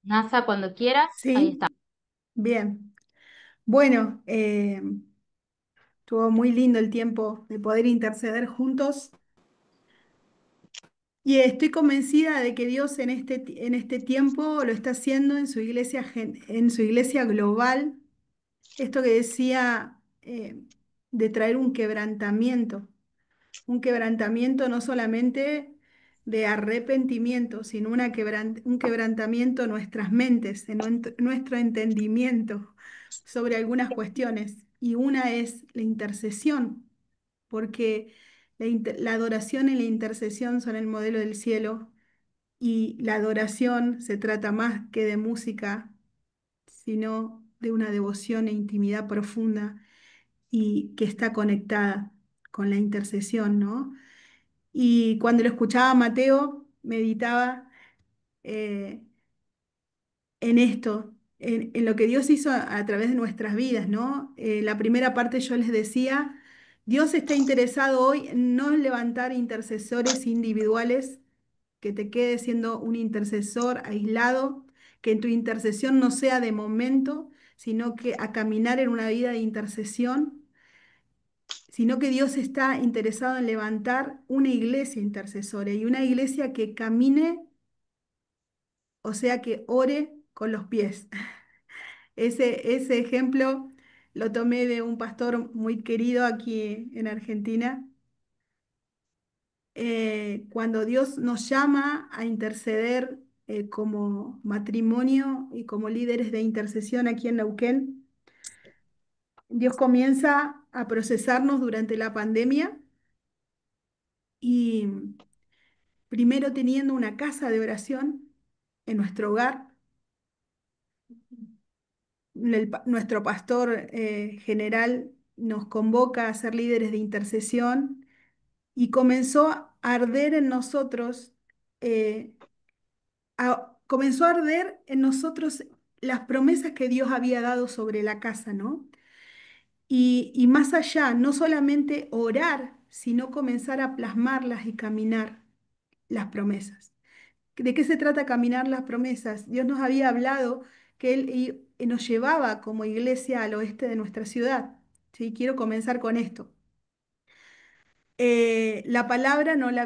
NASA, cuando quieras, ahí Sí, está. bien. Bueno, estuvo muy lindo el tiempo de poder interceder juntos y estoy convencida de que Dios en este tiempo lo está haciendo en su iglesia, en su iglesia global. Esto que decía de traer un quebrantamiento no solamente de arrepentimiento, sino un quebrantamiento en nuestras mentes, en nuestro entendimiento sobre algunas cuestiones. Y una es la intercesión, porque la adoración y la intercesión son el modelo del cielo, y la adoración se trata más que de música, sino de una devoción e intimidad profunda y que está conectada con la intercesión, ¿no? Y cuando lo escuchaba a Mateo, meditaba eh, en esto, en lo que Dios hizo a través de nuestras vidas, ¿no? La primera parte yo les decía, Dios está interesado hoy en no levantar intercesores individuales, que te quedes siendo un intercesor aislado, que en tu intercesión no sea de momento, sino que a caminar en una vida de intercesión, sino que Dios está interesado en levantar una iglesia intercesora y una iglesia que camine, o sea, que ore con los pies. Ese ejemplo lo tomé de un pastor muy querido aquí en Argentina. Cuando Dios nos llama a interceder como matrimonio y como líderes de intercesión aquí en Neuquén, Dios comienza a procesarnos durante la pandemia y primero teniendo una casa de oración en nuestro hogar. Nuestro pastor general nos convoca a ser líderes de intercesión y comenzó a arder en nosotros, eh, comenzó a arder en nosotros las promesas que Dios había dado sobre la casa, ¿no? Y más allá, no solamente orar, sino comenzar a plasmarlas y caminar las promesas. ¿De qué se trata caminar las promesas? Dios nos había hablado que Él nos llevaba como iglesia al oeste de nuestra ciudad. ¿Sí? Quiero comenzar con esto. La palabra no la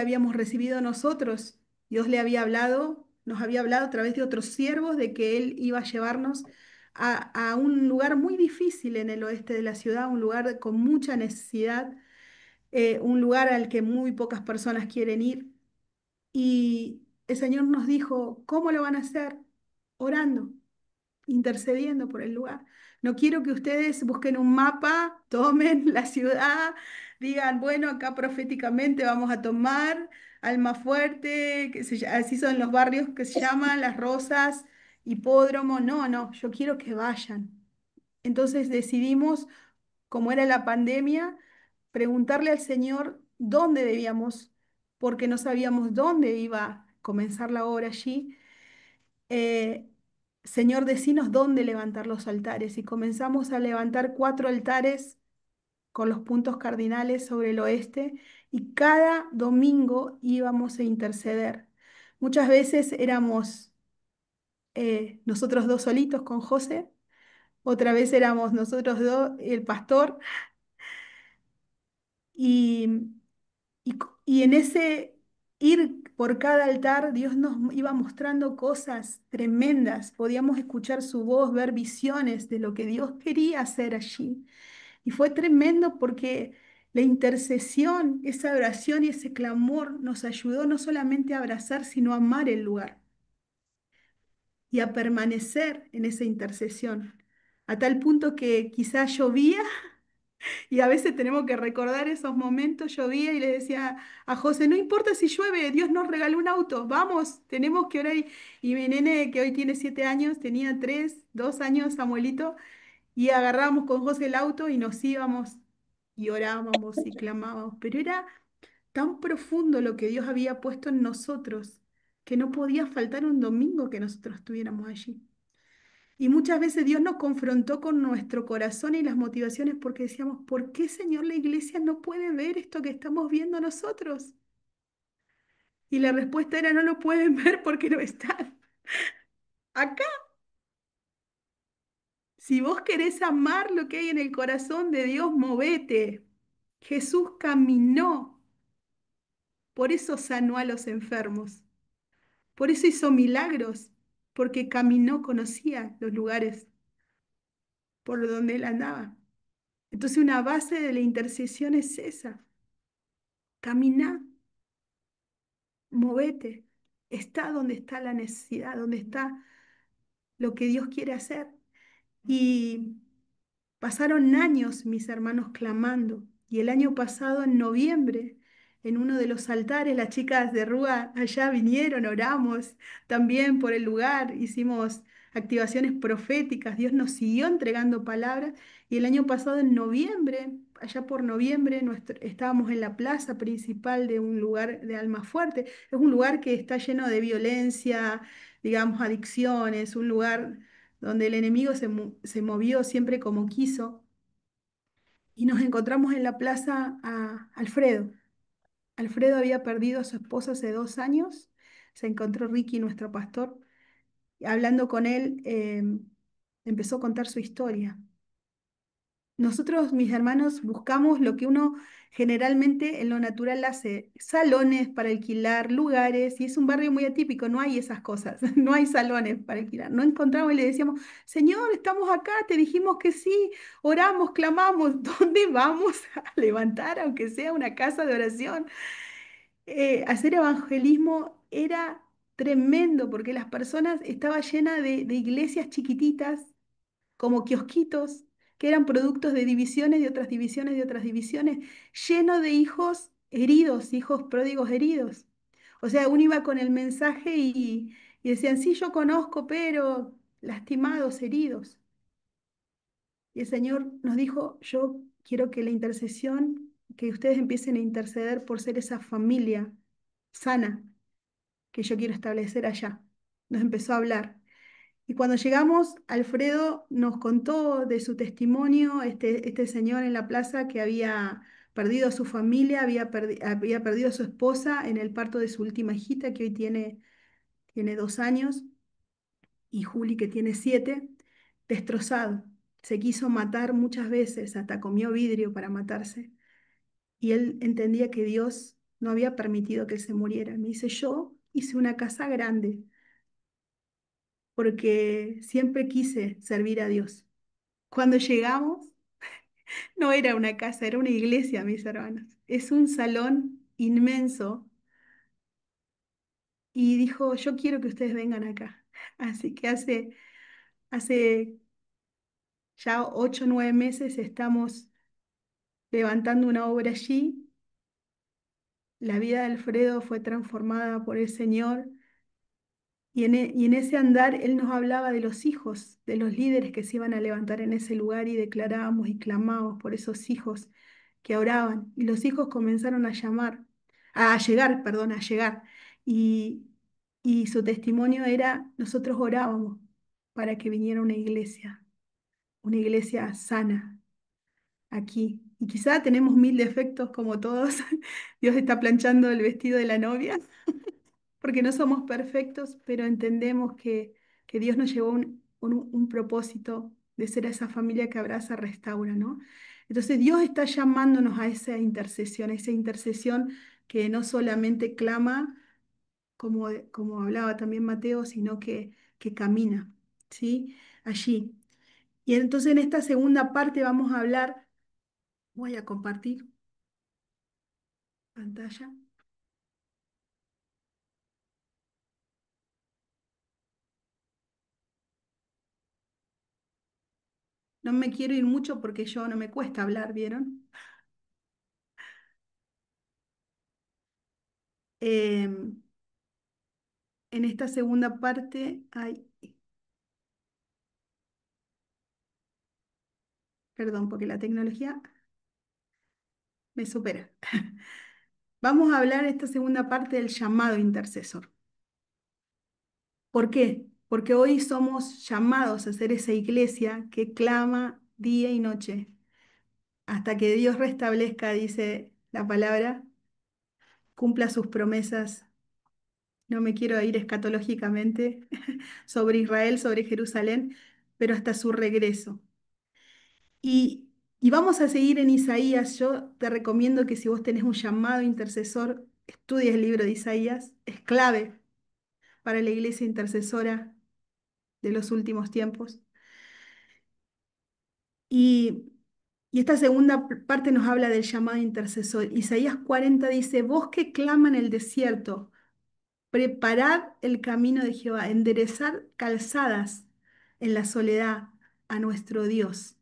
habíamos recibido nosotros. Dios le había hablado, nos había hablado a través de otros siervos de que Él iba a llevarnos a un lugar muy difícil en el oeste de la ciudad, un lugar con mucha necesidad, un lugar al que muy pocas personas quieren ir. Y el Señor nos dijo, ¿cómo lo van a hacer? Orando, intercediendo por el lugar. No quiero que ustedes busquen un mapa, tomen la ciudad, digan, bueno, acá proféticamente vamos a tomar Almafuerte, así son los barrios que se llaman Las Rosas, Hipódromo. No, no, yo quiero que vayan. Entonces decidimos, como era la pandemia, preguntarle al Señor dónde debíamos, porque no sabíamos dónde iba a comenzar la obra allí. eh, Señor, decinos dónde levantar los altares. Y comenzamos a levantar 4 altares con los puntos cardinales sobre el oeste y cada domingo íbamos a interceder. Muchas veces éramos nosotros dos solitos con José, otra vez éramos nosotros dos, el pastor, y, y en ese ir por cada altar, Dios nos iba mostrando cosas tremendas. Podíamos escuchar su voz, ver visiones de lo que Dios quería hacer allí. Y fue tremendo porque la intercesión, esa oración y ese clamor nos ayudó no solamente a abrazar, sino a amar el lugar y a permanecer en esa intercesión. A tal punto que quizás llovía. Y a veces tenemos que recordar esos momentos. Llovía y le decía a José, no importa si llueve, Dios nos regaló un auto, vamos, tenemos que orar. Y mi nene, que hoy tiene 7 años, tenía 2 años, Samuelito, y agarrábamos con José el auto y nos íbamos y orábamos y clamábamos. Pero era tan profundo lo que Dios había puesto en nosotros que no podía faltar un domingo que nosotros estuviéramos allí. Y muchas veces Dios nos confrontó con nuestro corazón y las motivaciones porque decíamos, ¿por qué, Señor, la iglesia no puede ver esto que estamos viendo nosotros? Y la respuesta era, no lo pueden ver porque no están. Acá, si vos querés amar lo que hay en el corazón de Dios, movete. Jesús caminó, por eso sanó a los enfermos, por eso hizo milagros, porque caminó, conocía los lugares por donde él andaba. Entonces una base de la intercesión es esa, caminá, movete, está donde está la necesidad, donde está lo que Dios quiere hacer. Y pasaron años mis hermanos clamando. Y el año pasado, en noviembre, en uno de los altares, las chicas de Rúa allá vinieron, oramos también por el lugar, hicimos activaciones proféticas, Dios nos siguió entregando palabras. Y el año pasado, en noviembre, allá por noviembre, estábamos en la plaza principal de un lugar de Almafuerte. Es un lugar que está lleno de violencia, digamos, adicciones, un lugar donde el enemigo se movió siempre como quiso, y nos encontramos en la plaza a Alfredo. Alfredo había perdido a su esposa hace 2 años, se encontró Ricky, nuestro pastor, y hablando con él, empezó a contar su historia. Nosotros, mis hermanos, buscamos lo que uno generalmente en lo natural hace, salones para alquilar, lugares, y es un barrio muy atípico, no hay esas cosas, no hay salones para alquilar. No encontramos y le decíamos, Señor, estamos acá, te dijimos que sí, oramos, clamamos, ¿dónde vamos a levantar, aunque sea una casa de oración? Hacer evangelismo era tremendo porque las personas estaban llenas de iglesias chiquititas como kiosquitos, que eran productos de divisiones, de otras divisiones, de otras divisiones, lleno de hijos heridos, hijos pródigos heridos. O sea, uno iba con el mensaje y decían, sí, yo conozco, pero lastimados, heridos. Y el Señor nos dijo, yo quiero que la intercesión, que ustedes empiecen a interceder por ser esa familia sana que yo quiero establecer allá. Nos empezó a hablar. Y cuando llegamos, Alfredo nos contó de su testimonio, este señor en la plaza que había perdido a su familia, había perdido a su esposa en el parto de su última hijita, que hoy tiene 2 años, y Juli, que tiene 7, destrozado. Se quiso matar muchas veces, hasta comió vidrio para matarse. Y él entendía que Dios no había permitido que él se muriera. Me dice, yo hice una casa grande porque siempre quise servir a Dios. Cuando llegamos, no era una casa, era una iglesia, mis hermanos. Es un salón inmenso y dijo, yo quiero que ustedes vengan acá. Así que hace ya 8 o 9 meses estamos levantando una obra allí. La vida de Alfredo fue transformada por el Señor. Y en ese andar Él nos hablaba de los hijos, de los líderes que se iban a levantar en ese lugar y declarábamos y clamábamos por esos hijos que oraban. Y los hijos comenzaron a llegar, perdón, a llegar. Y, y su testimonio era, nosotros orábamos para que viniera una iglesia sana aquí. Y quizá tenemos mil defectos como todos. Dios está planchando el vestido de la novia porque no somos perfectos, pero entendemos que Dios nos llevó un propósito de ser esa familia que abraza, restaura, ¿no? Entonces Dios está llamándonos a esa intercesión que no solamente clama, como hablaba también Mateo, sino que camina, ¿sí? Allí. Y entonces en esta segunda parte vamos a hablar, voy a compartir pantalla. No me quiero ir mucho porque yo no me cuesta hablar, ¿vieron? Em, en esta segunda parte, ay, perdón, porque la tecnología me supera. Vamos a hablar esta segunda parte del llamado intercesor. ¿Por qué? Porque hoy somos llamados a ser esa iglesia que clama día y noche hasta que Dios restablezca, dice la palabra, cumpla sus promesas no me quiero ir escatológicamente sobre Israel, sobre Jerusalén, pero hasta su regreso. Y, y vamos a seguir en Isaías. Yo te recomiendo que si vos tenés un llamado intercesor, estudies el libro de Isaías. Es clave para la iglesia intercesora de los últimos tiempos. Y, y esta segunda parte nos habla del llamado intercesor. Isaías 40 dice, vos que clama en el desierto, preparad el camino de Jehová, enderezar calzadas en la soledad a nuestro Dios.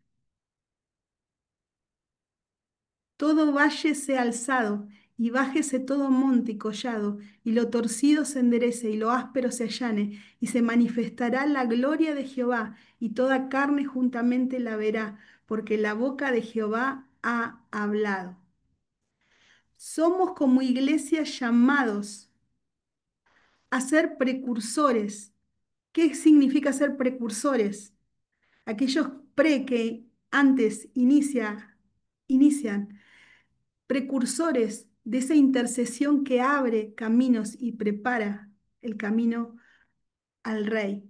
Todo valle sea alzado, y bájese todo monte y collado, y lo torcido se enderece, y lo áspero se allane, y se manifestará la gloria de Jehová, y toda carne juntamente la verá, porque la boca de Jehová ha hablado. Somos como iglesia llamados a ser precursores. ¿Qué significa ser precursores? Aquellos que antes inician precursores de esa intercesión que abre caminos y prepara el camino al Rey,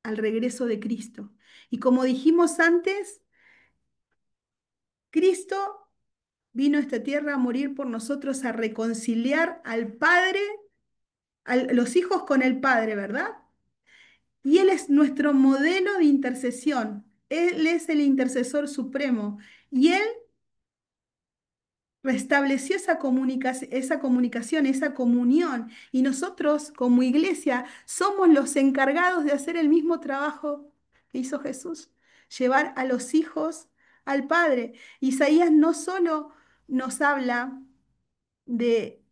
al regreso de Cristo. Y como dijimos antes, Cristo vino a esta tierra a morir por nosotros, a reconciliar al Padre, a los hijos con el Padre, ¿verdad? Y Él es nuestro modelo de intercesión. Él es el intercesor supremo. Y Él restableció esa comunicación, esa comunión. Y nosotros, como iglesia, somos los encargados de hacer el mismo trabajo que hizo Jesús, llevar a los hijos al Padre. Isaías no solo nos habla de,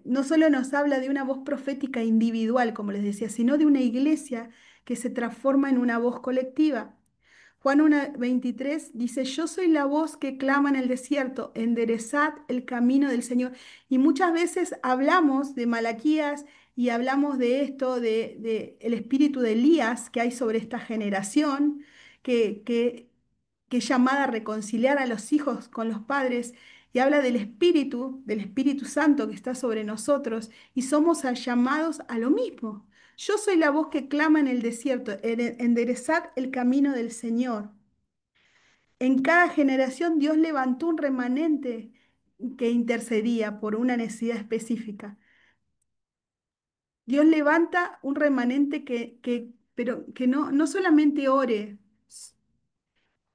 no solo nos habla de una voz profética individual, como les decía, sino de una iglesia que se transforma en una voz colectiva. Juan 1:23 dice, yo soy la voz que clama en el desierto, enderezad el camino del Señor. Y muchas veces hablamos de Malaquías y hablamos de esto, de el espíritu de Elías que hay sobre esta generación, que es llamada a reconciliar a los hijos con los padres, y habla del Espíritu Santo que está sobre nosotros, y somos llamados a lo mismo. Yo soy la voz que clama en el desierto, enderezad el camino del Señor. En cada generación Dios levantó un remanente que intercedía por una necesidad específica. Dios levanta un remanente pero que no solamente ore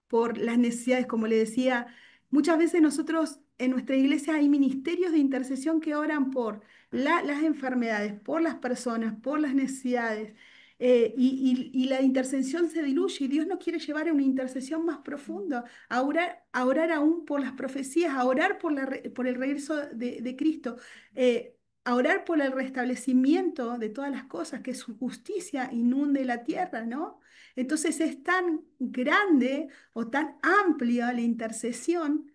por las necesidades, como le decía, muchas veces nosotros en nuestra iglesia hay ministerios de intercesión que oran por las enfermedades, por las personas, por las necesidades. Y la intercesión se diluye y Dios nos quiere llevar a una intercesión más profunda, a orar aún por las profecías, a orar por el regreso de Cristo, a orar por el restablecimiento de todas las cosas, que su justicia inunde la tierra, ¿no? Entonces es tan grande o tan amplia la intercesión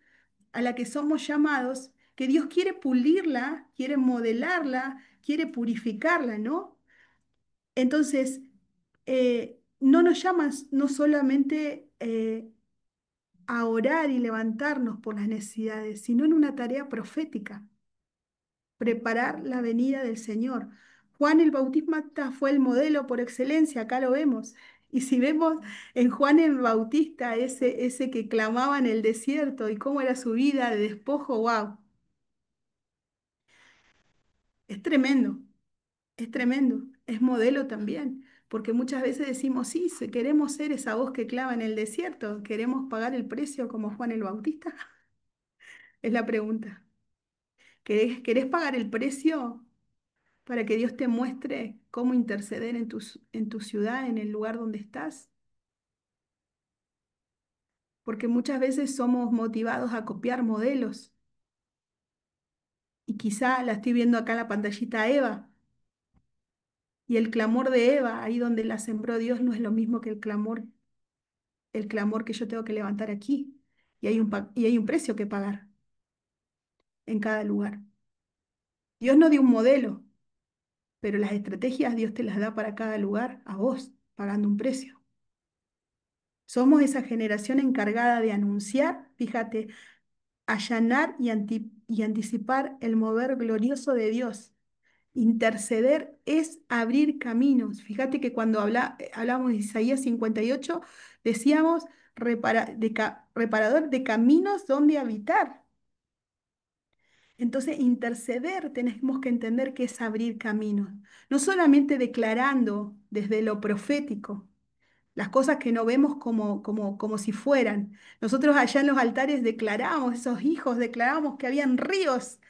a la que somos llamados, que Dios quiere pulirla, quiere modelarla, quiere purificarla, ¿no? Entonces, no nos llaman no solamente a orar y levantarnos por las necesidades, sino en una tarea profética, preparar la venida del Señor. Juan el Bautista fue el modelo por excelencia, acá lo vemos. Y si vemos en Juan el Bautista, ese que clamaba en el desierto y cómo era su vida de despojo, wow, es tremendo, es tremendo, es modelo también, porque muchas veces decimos, sí, si queremos ser esa voz que clama en el desierto, queremos pagar el precio como Juan el Bautista, es la pregunta. ¿Querés pagar el precio para que Dios te muestre cómo interceder en tu ciudad, en el lugar donde estás? Porque muchas veces somos motivados a copiar modelos. Y quizá la estoy viendo acá en la pantallita a Eva. Y el clamor de Eva, ahí donde la sembró Dios, no es lo mismo que el clamor que yo tengo que levantar aquí. Y hay un precio que pagar en cada lugar. Dios no dio un modelo, pero las estrategias Dios te las da para cada lugar, a vos, pagando un precio. Somos esa generación encargada de anunciar, fíjate, allanar y anticipar el mover glorioso de Dios. Interceder es abrir caminos. Fíjate que cuando hablamos de Isaías 58, decíamos reparador de caminos donde habitar. Entonces, interceder tenemos que entender que es abrir caminos, no solamente declarando desde lo profético las cosas que no vemos como si fueran. Nosotros allá en los altares declaramos, esos hijos, declaramos que habían ríos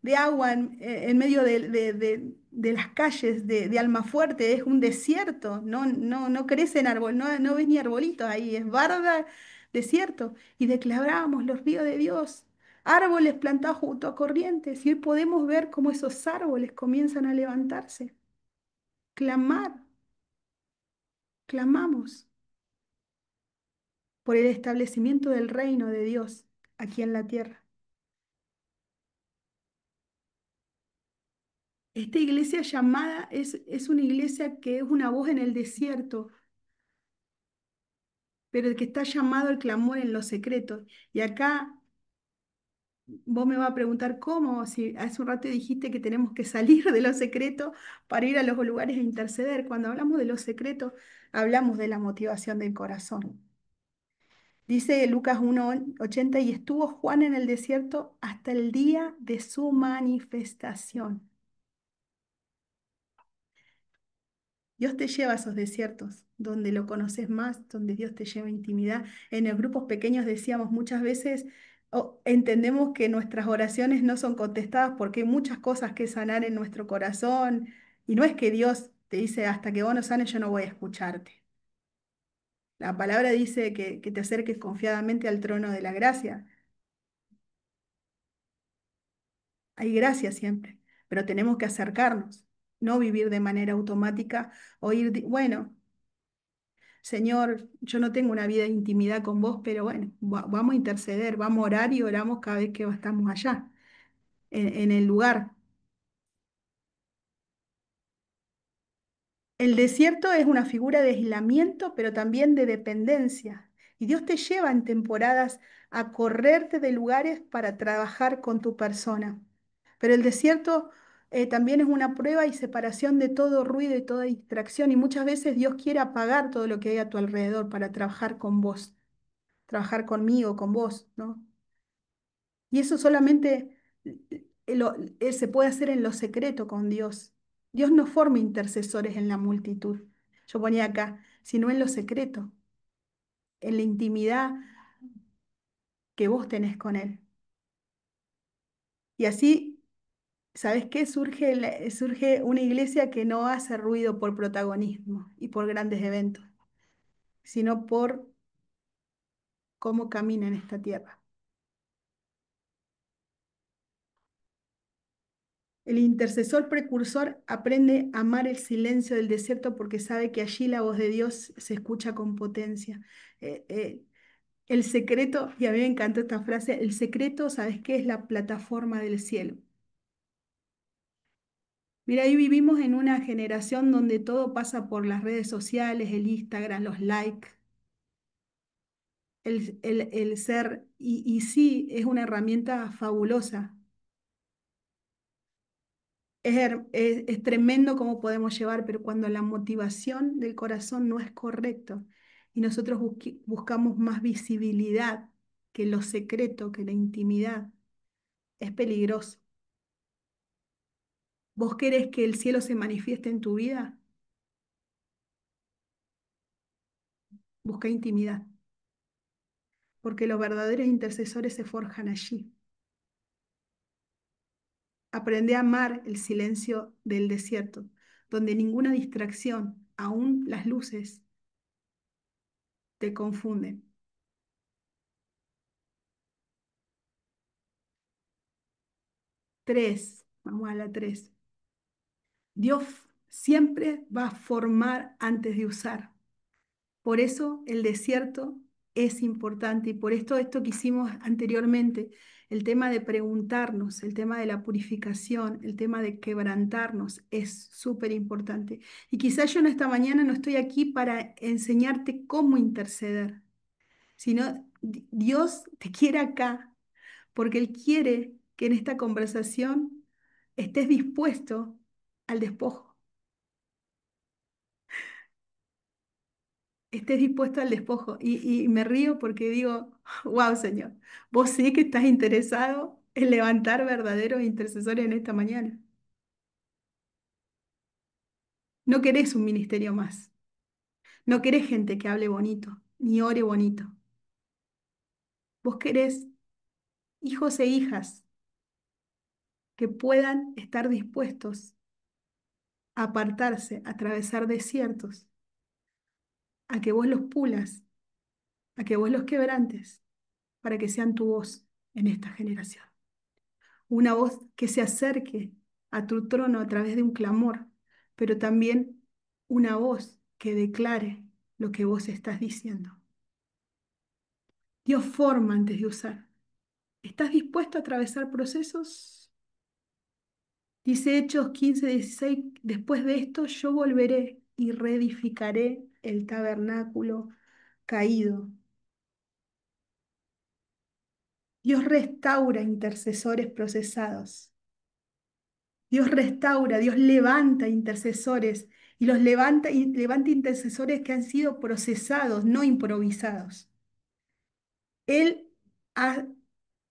de agua en medio de las calles de Almafuerte, es un desierto, no crecen árboles, no ves ni arbolitos ahí, es barda, desierto. Y declarábamos los ríos de Dios, árboles plantados junto a corrientes, y hoy podemos ver cómo esos árboles comienzan a levantarse. Clamar, clamamos por el establecimiento del reino de Dios aquí en la tierra. Esta iglesia llamada es una iglesia que es una voz en el desierto, pero el que está llamado al clamor en lo secreto. Y acá vos me vas a preguntar cómo, si hace un rato dijiste que tenemos que salir de lo secreto para ir a los lugares a interceder. Cuando hablamos de lo secreto, hablamos de la motivación del corazón. Dice Lucas 1:80, y estuvo Juan en el desierto hasta el día de su manifestación. Dios te lleva a esos desiertos, donde lo conoces más, donde Dios te lleva a intimidad. En los grupos pequeños decíamos muchas veces, entendemos que nuestras oraciones no son contestadas porque hay muchas cosas que sanar en nuestro corazón. Y no es que Dios te dice, hasta que vos no sanes, yo no voy a escucharte. La palabra dice que te acerques confiadamente al trono de la gracia. Hay gracia siempre, pero tenemos que acercarnos, no vivir de manera automática o ir, bueno. Señor, yo no tengo una vida de intimidad con vos, pero bueno, vamos a interceder, vamos a orar y oramos cada vez que estamos allá, en el lugar. El desierto es una figura de aislamiento, pero también de dependencia. Y Dios te lleva en temporadas a correrte de lugares para trabajar con tu persona. Pero el desierto también es una prueba y separación de todo ruido y toda distracción. Y muchas veces Dios quiere apagar todo lo que hay a tu alrededor para trabajar con vos, trabajar conmigo, con vos, ¿no? Y eso solamente se puede hacer en lo secreto con Dios. Dios no forma intercesores en la multitud. Yo ponía acá, sino en lo secreto, en la intimidad que vos tenés con Él. Y así, ¿sabes qué? Surge una iglesia que no hace ruido por protagonismo y por grandes eventos, sino por cómo camina en esta tierra. El intercesor precursor aprende a amar el silencio del desierto porque sabe que allí la voz de Dios se escucha con potencia. Eh, eh, el secreto, y a mí me encantó esta frase, el secreto, ¿sabes qué? Es la plataforma del cielo. Mira, ahí vivimos en una generación donde todo pasa por las redes sociales, el Instagram, los likes, el ser, y sí, es una herramienta fabulosa. Es tremendo cómo podemos llevar, pero cuando la motivación del corazón no es correcto y nosotros buscamos más visibilidad que lo secreto, que la intimidad, es peligroso. ¿Vos querés que el cielo se manifieste en tu vida? Busca intimidad, porque los verdaderos intercesores se forjan allí. Aprende a amar el silencio del desierto, donde ninguna distracción, aún las luces, te confunden. 3, vamos a la 3. Dios siempre va a formar antes de usar. Por eso el desierto es importante y por esto que hicimos anteriormente, el tema de preguntarnos, el tema de la purificación, el tema de quebrantarnos es súper importante. Y quizás yo en esta mañana no estoy aquí para enseñarte cómo interceder, sino Dios te quiere acá porque Él quiere que en esta conversación estés dispuesto al despojo. Estés dispuesto al despojo. Y me río porque digo, wow, Señor, vos sí que estás interesado en levantar verdaderos intercesores en esta mañana. No querés un ministerio más. No querés gente que hable bonito, ni ore bonito. Vos querés hijos e hijas que puedan estar dispuestos a apartarse, a atravesar desiertos, a que vos los pulas, a que vos los quebrantes, para que sean tu voz en esta generación. Una voz que se acerque a tu trono a través de un clamor, pero también una voz que declare lo que vos estás diciendo. Dios forma antes de usar. ¿Estás dispuesto a atravesar procesos? Dice Hechos 15:16, después de esto yo volveré y reedificaré el tabernáculo caído. Dios restaura intercesores procesados. Dios restaura, Dios levanta intercesores y los levanta y levanta intercesores que han sido procesados, no improvisados. Él ha,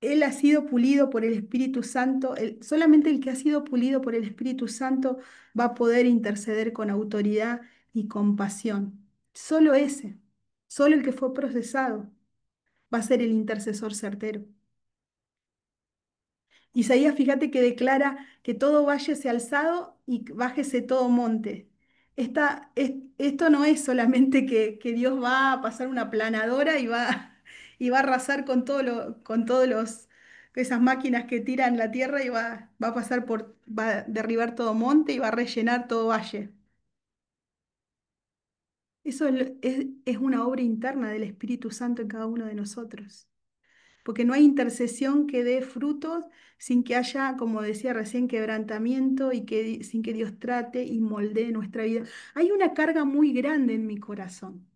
él ha sido pulido por el Espíritu Santo. Solamente el que ha sido pulido por el Espíritu Santo va a poder interceder con autoridad y compasión. Solo ese, solo el que fue procesado va a ser el intercesor certero. Isaías, fíjate que declara que todo valle sea alzado y bájese todo monte. Esto no es solamente que Dios va a pasar una planadora y va a arrasar con con todos esas máquinas que tiran la tierra y va a pasar va a derribar todo monte y va a rellenar todo valle. Eso es una obra interna del Espíritu Santo en cada uno de nosotros. Porque no hay intercesión que dé frutos sin que haya, como decía recién, quebrantamiento y sin que Dios trate y moldee nuestra vida. Hay una carga muy grande en mi corazón,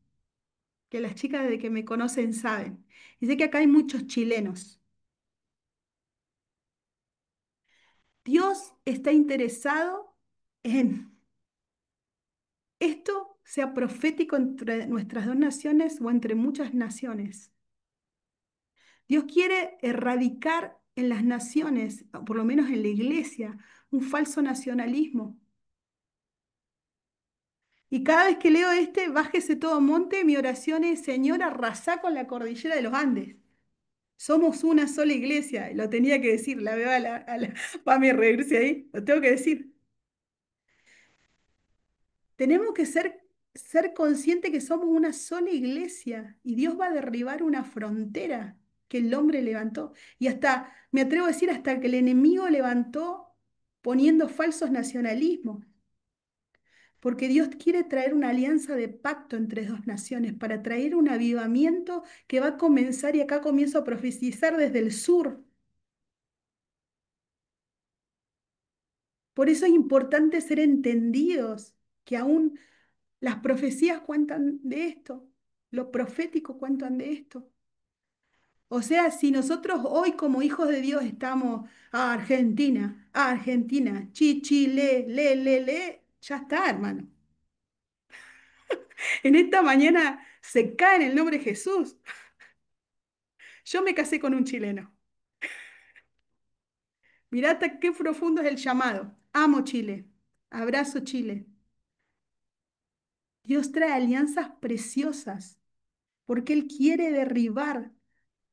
que las chicas desde que me conocen saben. Y sé que acá hay muchos chilenos. Dios está interesado en esto sea profético entre nuestras dos naciones o entre muchas naciones. Dios quiere erradicar en las naciones, o por lo menos en la iglesia, un falso nacionalismo. Y cada vez que leo bájese todo monte, mi oración es, Señor, arrasá con la cordillera de los Andes. Somos una sola iglesia, lo tenía que decir, la veo Pami reírse ahí, lo tengo que decir. Tenemos que ser conscientes que somos una sola iglesia y Dios va a derribar una frontera que el hombre levantó. Y hasta, me atrevo a decir, hasta que el enemigo levantó poniendo falsos nacionalismos. Porque Dios quiere traer una alianza de pacto entre dos naciones para traer un avivamiento que va a comenzar, y acá comienzo a profetizar desde el sur. Por eso es importante ser entendidos que aún las profecías cuentan de esto, lo profético cuentan de esto. O sea, si nosotros hoy como hijos de Dios estamos a Argentina, chi, chi, le, ya está, hermano. En esta mañana se cae en el nombre de Jesús. Yo me casé con un chileno. Mirá hasta qué profundo es el llamado. Amo Chile. Abrazo Chile. Dios trae alianzas preciosas porque Él quiere derribar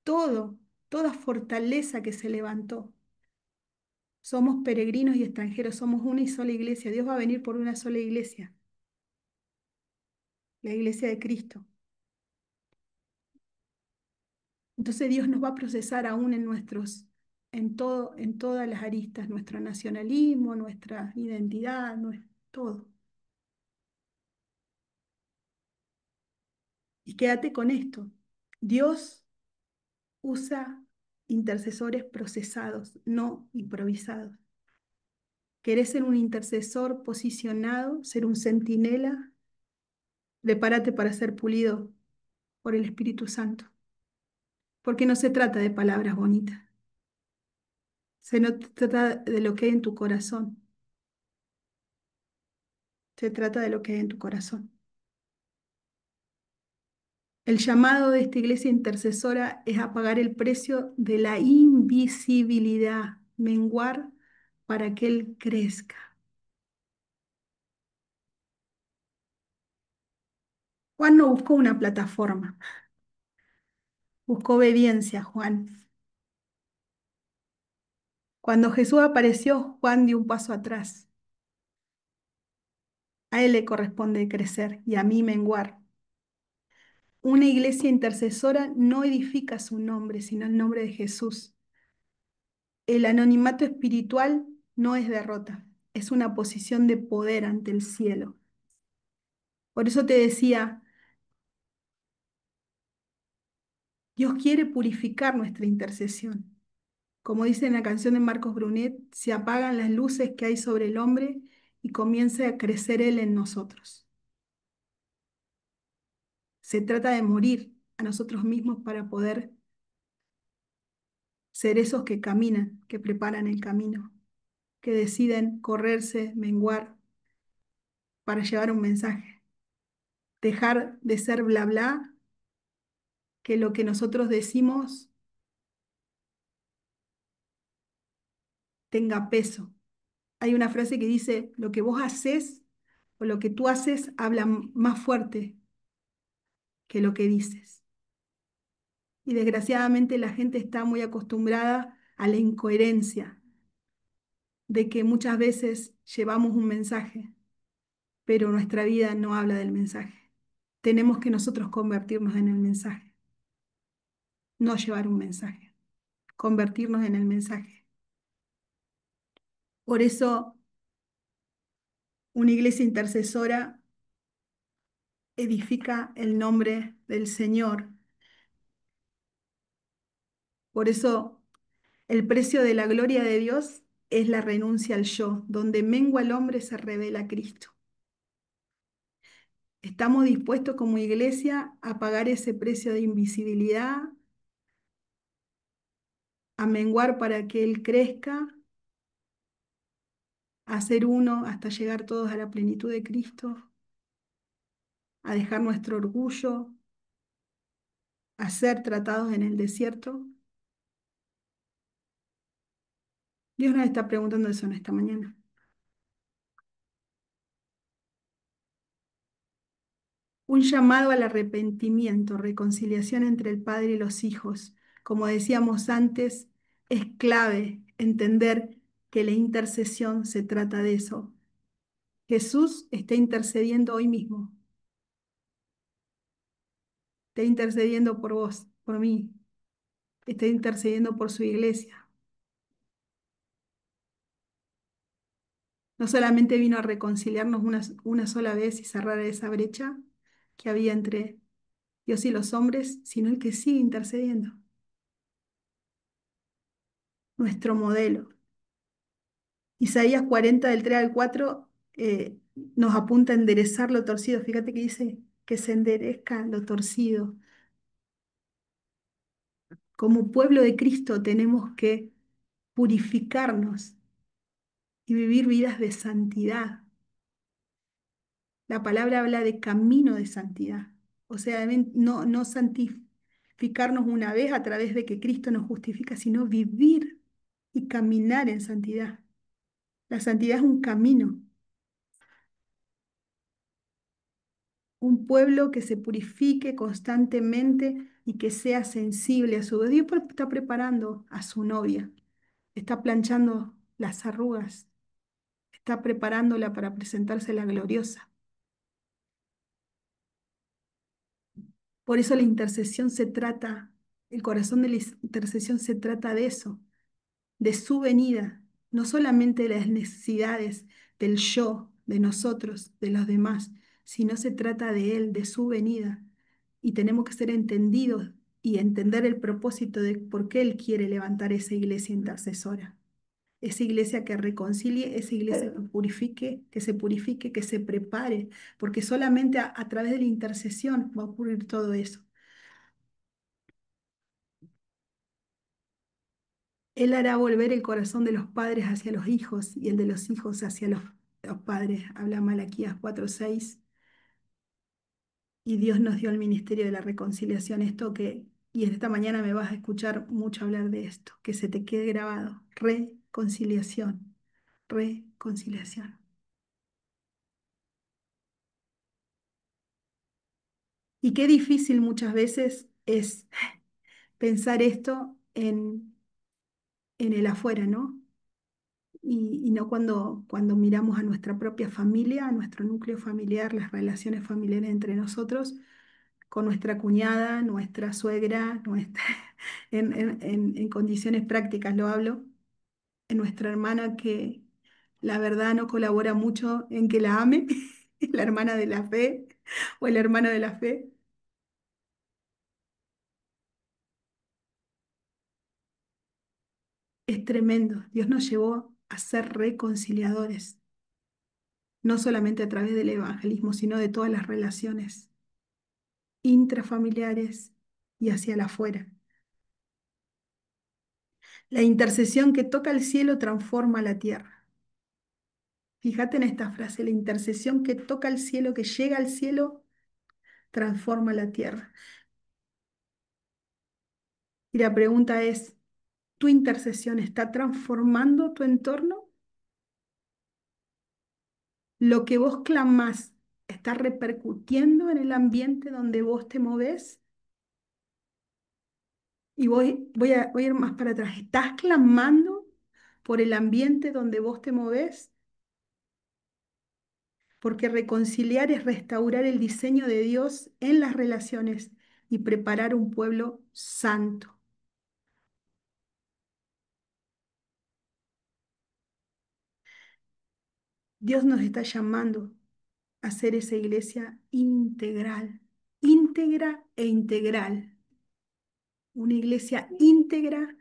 todo, toda fortaleza que se levantó. Somos peregrinos y extranjeros, somos una y sola iglesia. Dios va a venir por una sola iglesia, la iglesia de Cristo. Entonces Dios nos va a procesar aún en todas las aristas, nuestro nacionalismo, nuestra identidad, todo. Y quédate con esto. Dios usa intercesores procesados, no improvisados. ¿Querés ser un intercesor posicionado, ser un centinela? Prepárate para ser pulido por el Espíritu Santo. Porque no se trata de palabras bonitas, se no trata de lo que hay en tu corazón. Se trata de lo que hay en tu corazón. El llamado de esta iglesia intercesora es a pagar el precio de la invisibilidad, menguar para que Él crezca. Juan no buscó una plataforma, buscó obediencia, Juan. Cuando Jesús apareció, Juan dio un paso atrás. A Él le corresponde crecer y a mí menguar. Una iglesia intercesora no edifica su nombre, sino el nombre de Jesús. El anonimato espiritual no es derrota, es una posición de poder ante el cielo. Por eso te decía, Dios quiere purificar nuestra intercesión. Como dice en la canción de Marcos Brunet, se apagan las luces que hay sobre el hombre y comienza a crecer Él en nosotros. Se trata de morir a nosotros mismos para poder ser esos que caminan, que preparan el camino, que deciden correrse, menguar para llevar un mensaje. Dejar de ser bla bla, que lo que nosotros decimos tenga peso. Hay una frase que dice, lo que vos haces o lo que tú haces habla más fuerte que lo que dices. Y desgraciadamente la gente está muy acostumbrada a la incoherencia de que muchas veces llevamos un mensaje, pero nuestra vida no habla del mensaje. Tenemos que nosotros convertirnos en el mensaje, no llevar un mensaje, convertirnos en el mensaje. Por eso una iglesia intercesora edifica el nombre del Señor. Por eso el precio de la gloria de Dios es la renuncia al yo, donde mengua el hombre se revela Cristo. ¿Estamos dispuestos como iglesia a pagar ese precio de invisibilidad, a menguar para que Él crezca, a ser uno hasta llegar todos a la plenitud de Cristo, a dejar nuestro orgullo, a ser tratados en el desierto? Dios nos está preguntando eso en esta mañana. Un llamado al arrepentimiento, reconciliación entre el Padre y los hijos. Como decíamos antes, es clave entender que la intercesión se trata de eso. Jesús está intercediendo hoy mismo, está intercediendo por vos, por mí, está intercediendo por su iglesia. No solamente vino a reconciliarnos una sola vez y cerrar esa brecha que había entre Dios y los hombres, sino el que sigue intercediendo, nuestro modelo. Isaías 40 del 3 al 4 nos apunta a enderezar lo torcido. Fíjate que dice que se enderezca lo torcido. Como pueblo de Cristo tenemos que purificarnos y vivir vidas de santidad. La palabra habla de camino de santidad. O sea, no santificarnos una vez a través de que Cristo nos justifica, sino vivir y caminar en santidad. La santidad es un camino, un pueblo que se purifique constantemente y que sea sensible a su Dios. Dios está preparando a su novia, está planchando las arrugas, está preparándola para presentarse la gloriosa. Por eso la intercesión se trata, el corazón de la intercesión se trata de eso, de su venida, no solamente de las necesidades del yo, de nosotros, de los demás, sino se trata de Él, de su venida. Y tenemos que ser entendidos y entender el propósito de por qué Él quiere levantar esa iglesia intercesora. Esa iglesia que reconcilie, esa iglesia que purifique, que se purifique, que se prepare, porque solamente a través de la intercesión va a ocurrir todo eso. Él hará volver el corazón de los padres hacia los hijos y el de los hijos hacia los Dios Padre, habla Malaquías 4:6, y Dios nos dio el ministerio de la reconciliación. Esto que, y esta mañana me vas a escuchar mucho hablar de esto, que se te quede grabado. Reconciliación, reconciliación. Y qué difícil muchas veces es pensar esto en el afuera, ¿no? Y no cuando miramos a nuestra propia familia, a nuestro núcleo familiar, las relaciones familiares entre nosotros, con nuestra cuñada, nuestra suegra, en condiciones prácticas lo hablo, en nuestra hermana que la verdad no colabora mucho en que la ame, la hermana de la fe o el hermano de la fe. Es tremendo. Dios nos llevó a ser reconciliadores, no solamente a través del evangelismo, sino de todas las relaciones intrafamiliares y hacia el afuera. La intercesión que toca el cielo transforma la tierra. Fíjate en esta frase, la intercesión que toca el cielo, que llega al cielo, transforma la tierra. Y la pregunta es, ¿tu intercesión está transformando tu entorno? ¿Lo que vos clamás está repercutiendo en el ambiente donde vos te movés? Y voy a ir más para atrás. ¿Estás clamando por el ambiente donde vos te movés? Porque reconciliar es restaurar el diseño de Dios en las relaciones y preparar un pueblo santo. Dios nos está llamando a ser esa iglesia integral, íntegra e integral. Una iglesia íntegra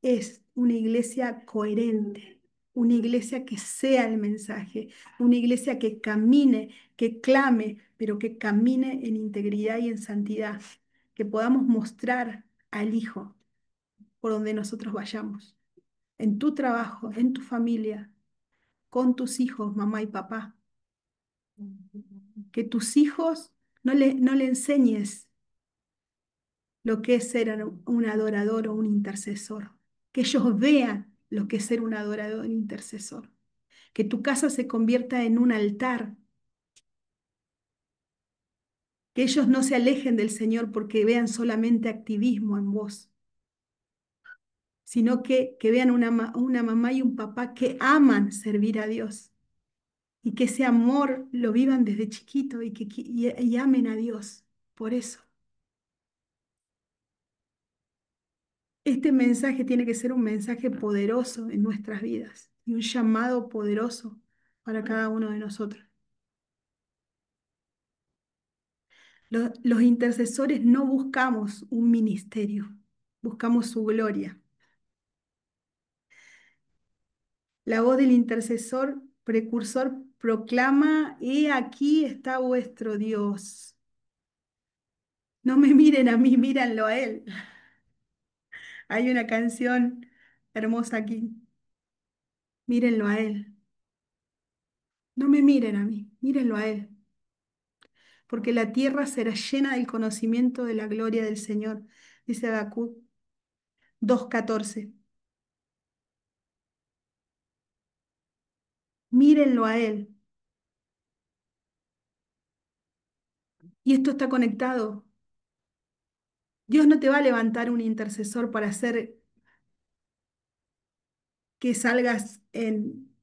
es una iglesia coherente, una iglesia que sea el mensaje, una iglesia que camine, que clame, pero que camine en integridad y en santidad, que podamos mostrar al Hijo por donde nosotros vayamos, en tu trabajo, en tu familia, con tus hijos, mamá y papá. Que tus hijos no le enseñes lo que es ser un adorador o un intercesor. Que ellos vean lo que es ser un adorador o un intercesor. Que tu casa se convierta en un altar. Que ellos no se alejen del Señor porque vean solamente activismo en vos, sino que vean una mamá y un papá que aman servir a Dios y que ese amor lo vivan desde chiquito y amen a Dios. Por eso, este mensaje tiene que ser un mensaje poderoso en nuestras vidas y un llamado poderoso para cada uno de nosotros. Los intercesores no buscamos un ministerio, buscamos su gloria. La voz del intercesor precursor proclama: He aquí está vuestro Dios. No me miren a mí, míranlo a Él. Hay una canción hermosa aquí. Mírenlo a Él. No me miren a mí, mírenlo a Él. Porque la tierra será llena del conocimiento de la gloria del Señor, dice Habacuc 2:14. Mírenlo a Él. Y esto está conectado. Dios no te va a levantar un intercesor para hacer que salgas en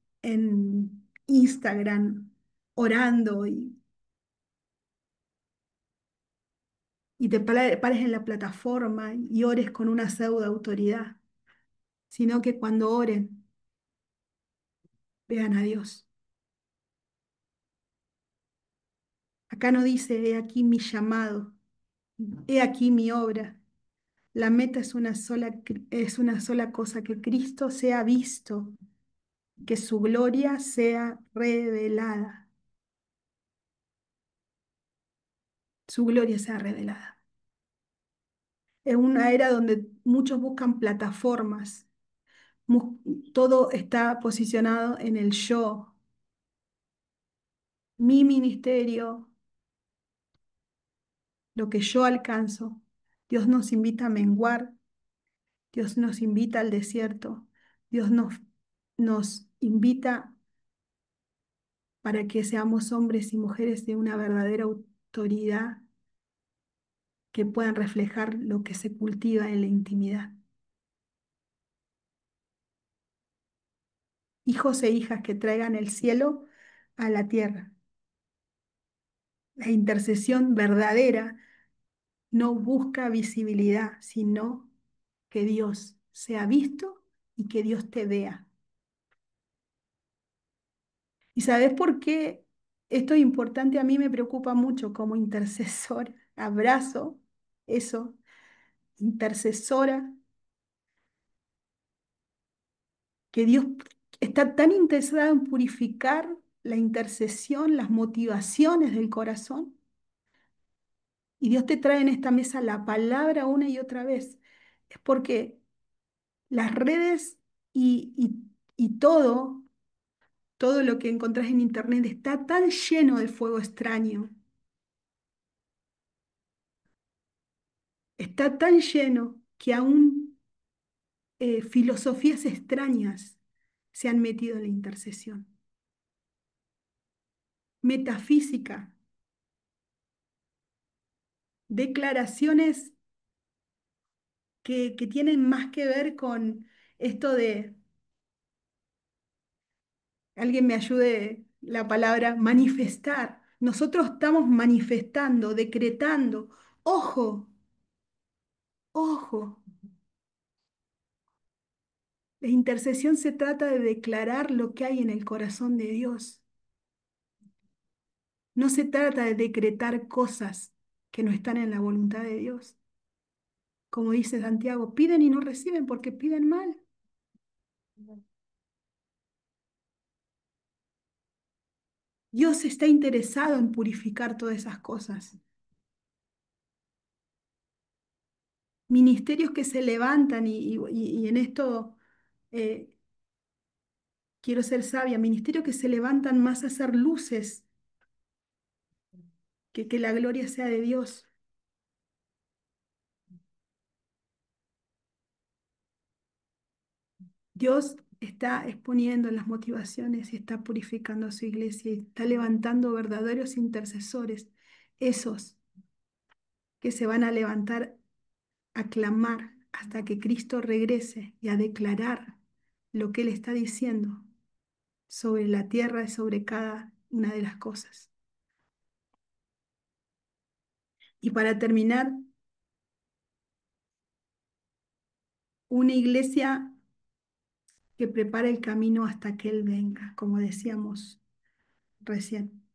Instagram orando y te pares en la plataforma y ores con una pseudo autoridad, sino que cuando oren, vean a Dios. Acá no dice: He aquí mi llamado, he aquí mi obra. La meta es una sola cosa: que Cristo sea visto, que su gloria sea revelada, su gloria sea revelada. Es una era donde muchos buscan plataformas, todo está posicionado en el yo, mi ministerio, lo que yo alcanzo. Dios nos invita a menguar, Dios nos invita al desierto, Dios nos invita para que seamos hombres y mujeres de una verdadera autoridad que puedan reflejar lo que se cultiva en la intimidad. Hijos e hijas que traigan el cielo a la tierra. La intercesión verdadera no busca visibilidad, sino que Dios sea visto y que Dios te vea. ¿Y sabes por qué esto es importante? A mí me preocupa mucho como intercesor. Abrazo eso, intercesora, que Dios está tan interesado en purificar la intercesión, las motivaciones del corazón. Y Dios te trae en esta mesa la palabra una y otra vez. Es porque las redes y todo lo que encontrás en internet está tan lleno de fuego extraño, está tan lleno que aún filosofías extrañas se han metido en la intercesión. Metafísica, declaraciones que tienen más que ver con esto de, alguien me ayude la palabra, manifestar. Nosotros estamos manifestando, decretando. Ojo, ojo. La intercesión se trata de declarar lo que hay en el corazón de Dios. No se trata de decretar cosas que no están en la voluntad de Dios. Como dice Santiago, piden y no reciben porque piden mal. Dios está interesado en purificar todas esas cosas. Ministerios que se levantan y en esto eh, quiero ser sabia, ministerios que se levantan más a hacer luces que la gloria sea de Dios. Dios está exponiendo las motivaciones y está purificando a su iglesia y está levantando verdaderos intercesores, esos que se van a levantar a clamar hasta que Cristo regrese y a declarar lo que Él está diciendo sobre la tierra y sobre cada una de las cosas. Y para terminar, una iglesia que prepara el camino hasta que Él venga, como decíamos recién.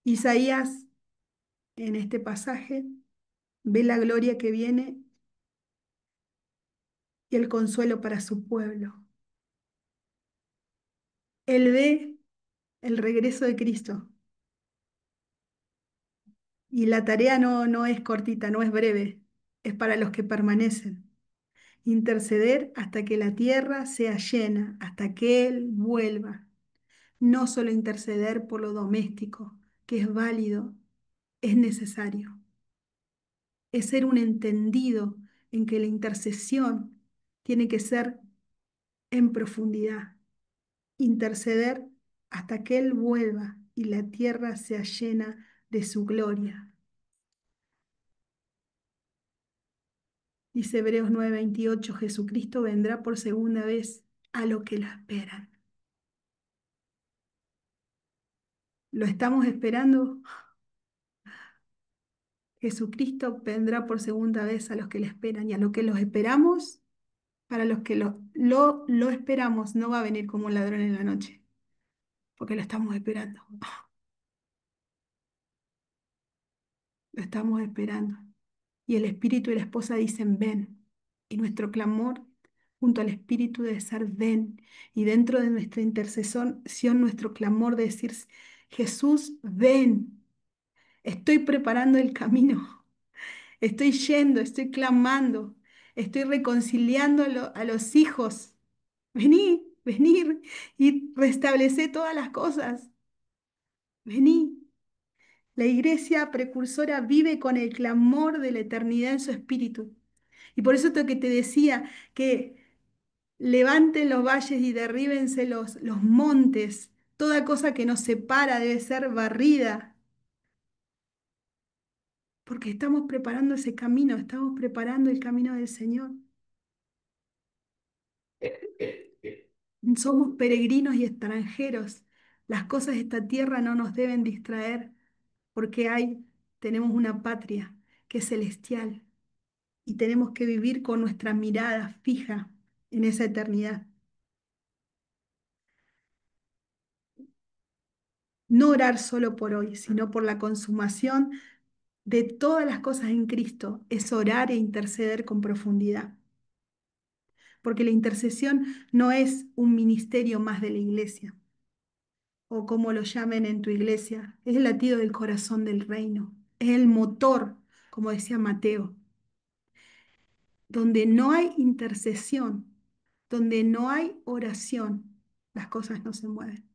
Isaías, en este pasaje, ve la gloria que viene y el consuelo para su pueblo. Él ve el regreso de Cristo y la tarea no es cortita, no es breve, es para los que permanecen. Interceder hasta que la tierra sea llena, hasta que Él vuelva. No solo interceder por lo doméstico, que es válido, es necesario. Es ser un entendido en que la intercesión tiene que ser en profundidad. Interceder hasta que Él vuelva y la tierra sea llena de su gloria. Dice Hebreos 9:28, Jesucristo vendrá por segunda vez a los que lo esperan. ¿Lo estamos esperando? Jesucristo vendrá por segunda vez a los que le esperan y a los que los esperamos, para los que lo esperamos, no va a venir como un ladrón en la noche, porque lo estamos esperando. Lo estamos esperando. Y el espíritu y la esposa dicen, ven. Y nuestro clamor junto al espíritu debe ser, ven. Y dentro de nuestra intercesión, nuestro clamor de decir, Jesús, ven. Estoy preparando el camino. Estoy yendo, estoy clamando. Estoy reconciliando a los hijos. Vení, venir y restablecer todas las cosas. Vení. La iglesia precursora vive con el clamor de la eternidad en su espíritu. Y por eso esto que te decía, que levanten los valles y derríbense los montes. Toda cosa que nos separa debe ser barrida, porque estamos preparando ese camino, estamos preparando el camino del Señor. Somos peregrinos y extranjeros. Las cosas de esta tierra no nos deben distraer, porque tenemos una patria que es celestial y tenemos que vivir con nuestra mirada fija en esa eternidad. No orar solo por hoy, sino por la consumación de todas las cosas en Cristo, es orar e interceder con profundidad. Porque la intercesión no es un ministerio más de la iglesia, o como lo llamen en tu iglesia, es el latido del corazón del reino, es el motor, como decía Mateo. Donde no hay intercesión, donde no hay oración, las cosas no se mueven.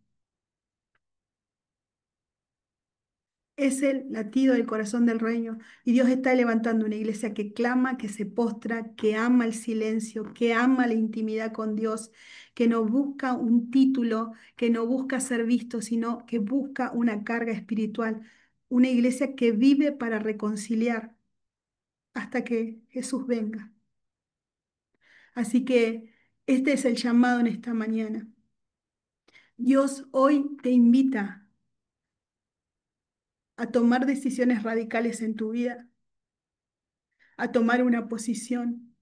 Es el latido del corazón del reino. Y Dios está levantando una iglesia que clama, que se postra, que ama el silencio, que ama la intimidad con Dios, que no busca un título, que no busca ser visto, sino que busca una carga espiritual. Una iglesia que vive para reconciliar hasta que Jesús venga. Así que este es el llamado en esta mañana. Dios hoy te invita a tomar decisiones radicales en tu vida, a tomar una posición,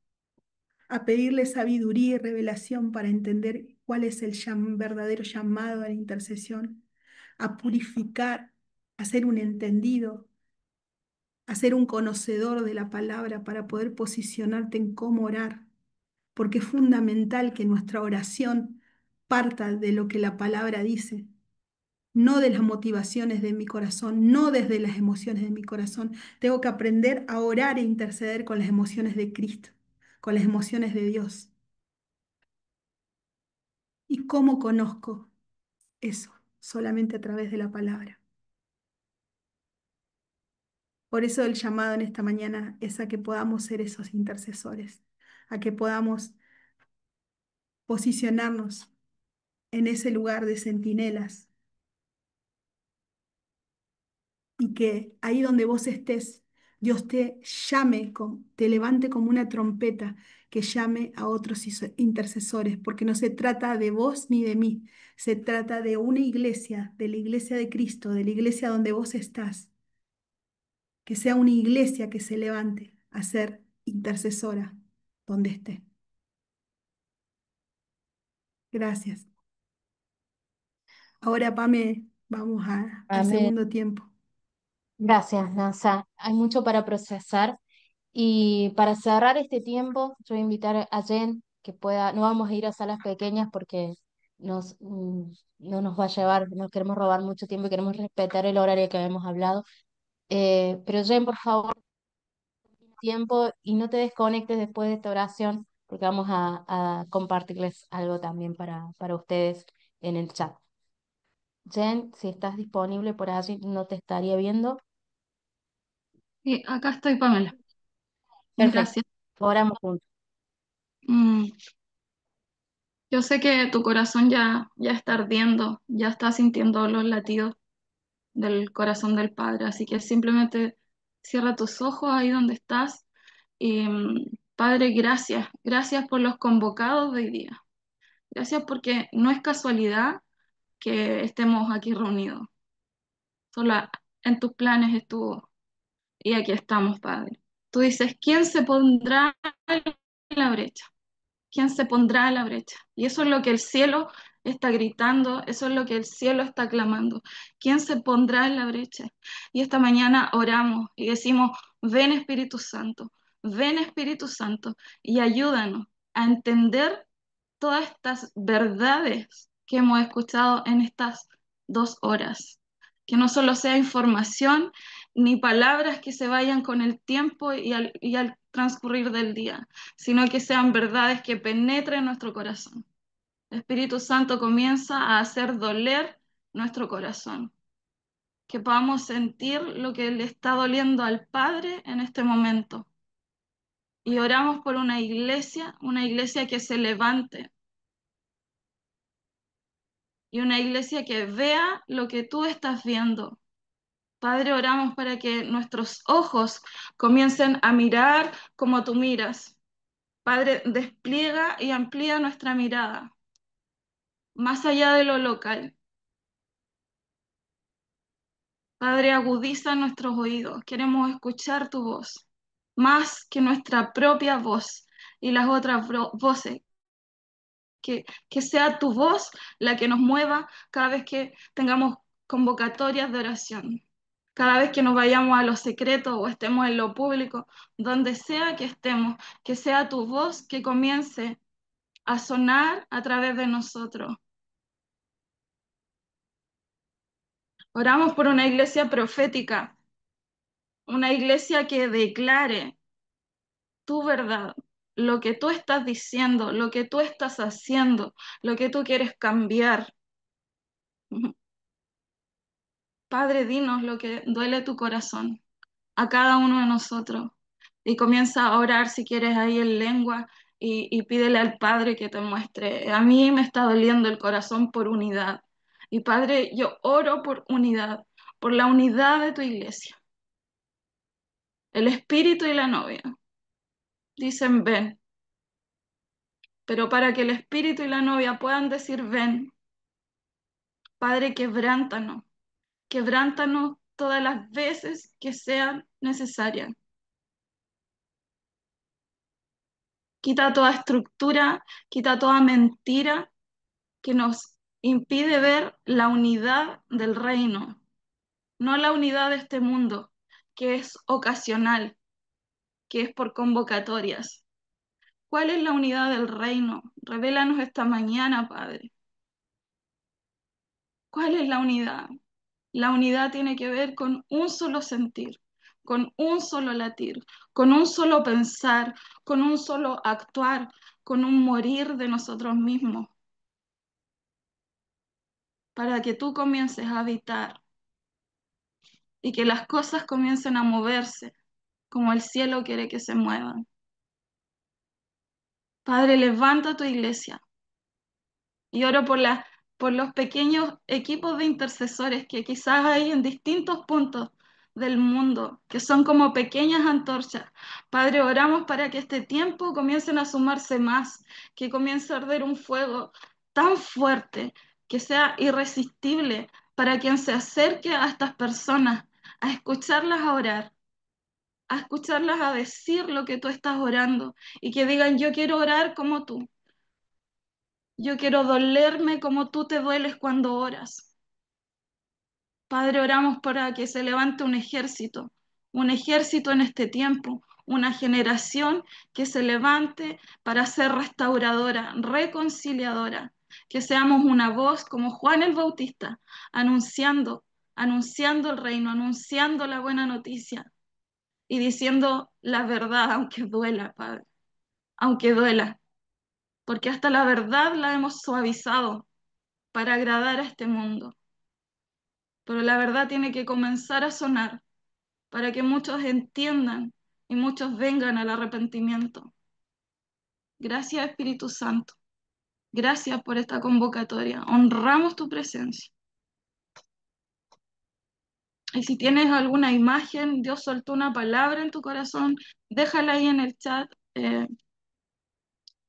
a pedirle sabiduría y revelación para entender cuál es el verdadero llamado a la intercesión, a purificar, a ser un entendido, a ser un conocedor de la palabra para poder posicionarte en cómo orar, porque es fundamental que nuestra oración parta de lo que la palabra dice, no de las motivaciones de mi corazón, no desde las emociones de mi corazón. Tengo que aprender a orar e interceder con las emociones de Cristo, con las emociones de Dios. ¿Y cómo conozco eso? Solamente a través de la palabra. Por eso el llamado en esta mañana es a que podamos ser esos intercesores, a que podamos posicionarnos en ese lugar de centinelas y que ahí donde vos estés, Dios te llame, te levante como una trompeta que llame a otros intercesores, porque no se trata de vos ni de mí, se trata de una iglesia, de la iglesia de Cristo, de la iglesia donde vos estás, que sea una iglesia que se levante a ser intercesora donde esté. Gracias. Ahora, Pame, vamos al Amén. segundo tiempo. Gracias, Nanza. Hay mucho para procesar. Y para cerrar este tiempo, yo voy a invitar a Jen que pueda, no vamos a ir a salas pequeñas porque no nos va a llevar, no queremos robar mucho tiempo y queremos respetar el horario que habíamos hablado. Pero Jen, por favor, tiempo y no te desconectes después de esta oración porque vamos a compartirles algo también para ustedes en el chat. Jen, si estás disponible por allí, no te estaría viendo. Sí, acá estoy, Pamela. Perfecto. Gracias. Oramos juntos. Mm, yo sé que tu corazón ya está ardiendo, ya está sintiendo los latidos del corazón del Padre, así que simplemente cierra tus ojos ahí donde estás. Y, Padre, gracias, gracias por los convocados de hoy día. Gracias porque no es casualidad que estemos aquí reunidos. Solo en tus planes estuvo y aquí estamos, Padre. Tú dices, ¿quién se pondrá en la brecha? ¿Quién se pondrá en la brecha? Y eso es lo que el cielo está gritando, eso es lo que el cielo está clamando. ¿Quién se pondrá en la brecha? Y esta mañana oramos y decimos, ven Espíritu Santo y ayúdanos a entender todas estas verdades que hemos escuchado en estas 2 horas. Que no solo sea información ni palabras que se vayan con el tiempo y al transcurrir del día, sino que sean verdades que penetren nuestro corazón. El Espíritu Santo comienza a hacer doler nuestro corazón. que podamos sentir lo que le está doliendo al Padre en este momento. Y oramos por una iglesia que se levante y una iglesia que vea lo que tú estás viendo. Padre, oramos para que nuestros ojos comiencen a mirar como tú miras. Padre, despliega y amplía nuestra mirada, más allá de lo local. Padre, agudiza nuestros oídos. Queremos escuchar tu voz, más que nuestra propia voz y las otras voces. Que sea tu voz la que nos mueva cada vez que tengamos convocatorias de oración, cada vez que nos vayamos a lo secreto o estemos en lo público, donde sea que estemos, que sea tu voz que comience a sonar a través de nosotros. Oramos por una iglesia profética, una iglesia que declare tu verdad, lo que tú estás diciendo, lo que tú estás haciendo, lo que tú quieres cambiar. Padre, dinos lo que duele tu corazón a cada uno de nosotros. Y comienza a orar si quieres ahí en lengua y pídele al Padre que te muestre. A mí me está doliendo el corazón por unidad. Y Padre, yo oro por unidad, por la unidad de tu iglesia. El espíritu y la novia dicen ven, pero para que el espíritu y la novia puedan decir ven, Padre, quebrántanos todas las veces que sean necesarias. Quita toda estructura, quita toda mentira que nos impide ver la unidad del reino, no la unidad de este mundo, que es ocasional, que es por convocatorias. ¿Cuál es la unidad del reino? Revélanos esta mañana, Padre. ¿Cuál es la unidad? La unidad tiene que ver con un solo sentir, con un solo latir, con un solo pensar, con un solo actuar, con un morir de nosotros mismos, para que tú comiences a habitar y que las cosas comiencen a moverse como el cielo quiere que se muevan. Padre, levanta tu iglesia y oro por los pequeños equipos de intercesores que quizás hay en distintos puntos del mundo, que son como pequeñas antorchas. Padre, oramos para que este tiempo comiencen a sumarse más, que comience a arder un fuego tan fuerte que sea irresistible para quien se acerque a estas personas, a escucharlas a orar, a escucharlas a decir lo que tú estás orando y que digan, yo quiero orar como tú, yo quiero dolerme como tú te dueles cuando oras. Padre, oramos para que se levante un ejército en este tiempo, una generación que se levante para ser restauradora, reconciliadora, que seamos una voz como Juan el Bautista, anunciando, anunciando el reino, anunciando la buena noticia y diciendo la verdad, aunque duela, Padre, aunque duela, porque hasta la verdad la hemos suavizado para agradar a este mundo. Pero la verdad tiene que comenzar a sonar para que muchos entiendan y muchos vengan al arrepentimiento. Gracias, Espíritu Santo. Gracias por esta convocatoria. Honramos tu presencia. Y si tienes alguna imagen, Dios soltó una palabra en tu corazón, déjala ahí en el chat.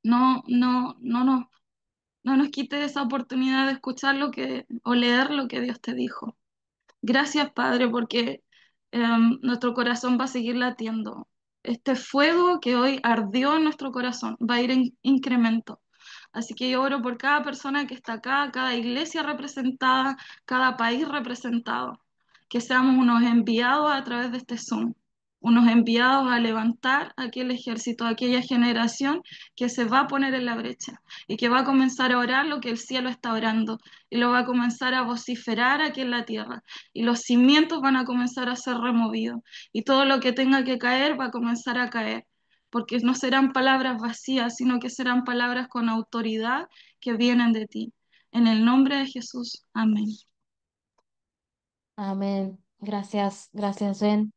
No, no, no nos quites esa oportunidad de escuchar o leer lo que Dios te dijo. Gracias, Padre, porque nuestro corazón va a seguir latiendo. Este fuego que hoy ardió en nuestro corazón va a ir en incremento. Así que yo oro por cada persona que está acá, cada iglesia representada, cada país representado, que seamos unos enviados a través de este Zoom, unos enviados a levantar aquel ejército, aquella generación que se va a poner en la brecha y que va a comenzar a orar lo que el cielo está orando y lo va a comenzar a vociferar aquí en la tierra y los cimientos van a comenzar a ser removidos y todo lo que tenga que caer va a comenzar a caer, porque no serán palabras vacías, sino que serán palabras con autoridad que vienen de ti. En el nombre de Jesús, amén. Amén. Gracias, gracias, Jen.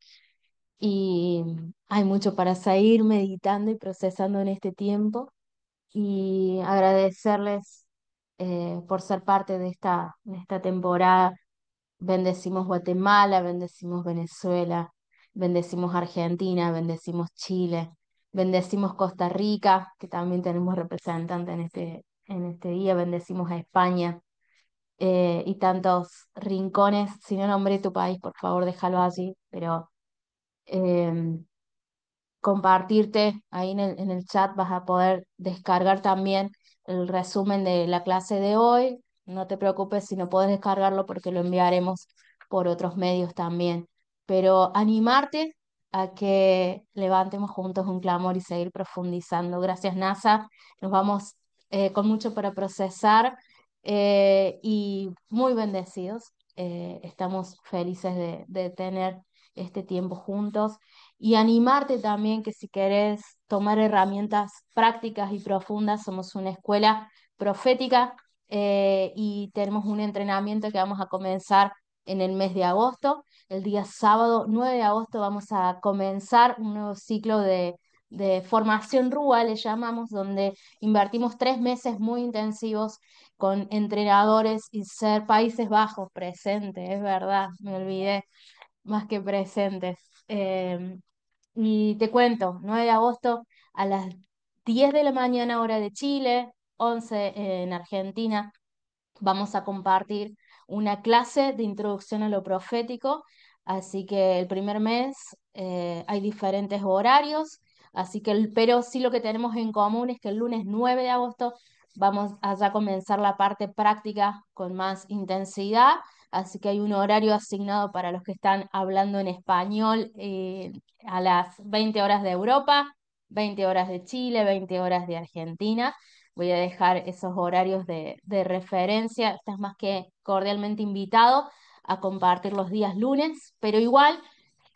Y hay mucho para seguir meditando y procesando en este tiempo y agradecerles por ser parte de esta temporada. Bendecimos Guatemala, bendecimos Venezuela, bendecimos Argentina, bendecimos Chile, bendecimos Costa Rica, que también tenemos representante en este día, bendecimos a España y tantos rincones. Si no nombré tu país, por favor, déjalo allí, pero em, compartirte ahí en el chat, vas a poder descargar también el resumen de la clase de hoy. No te preocupes si no puedes descargarlo porque lo enviaremos por otros medios también. Pero animarte a que levantemos juntos un clamor y seguir profundizando. Gracias, NASA. Nos vamos con mucho para procesar y muy bendecidos. Estamos felices de tener este tiempo juntos y animarte también que si querés tomar herramientas prácticas y profundas, somos una escuela profética y tenemos un entrenamiento que vamos a comenzar en el mes de agosto. El día sábado 9 de agosto vamos a comenzar un nuevo ciclo de formación RUA, le llamamos, donde invertimos 3 meses muy intensivos con entrenadores y ser Países Bajos presentes, es verdad, me olvidé, más que presentes. Y te cuento, 9 de agosto a las 10 de la mañana hora de Chile, 11 en Argentina, vamos a compartir una clase de introducción a lo profético, así que el primer mes hay diferentes horarios, así que pero sí lo que tenemos en común es que el lunes 9 de agosto vamos a ya comenzar la parte práctica con más intensidad, así que hay un horario asignado para los que están hablando en español a las 20 horas de Europa, 20 horas de Chile, 20 horas de Argentina. Voy a dejar esos horarios de referencia. Estás más que cordialmente invitado a compartir los días lunes, pero igual,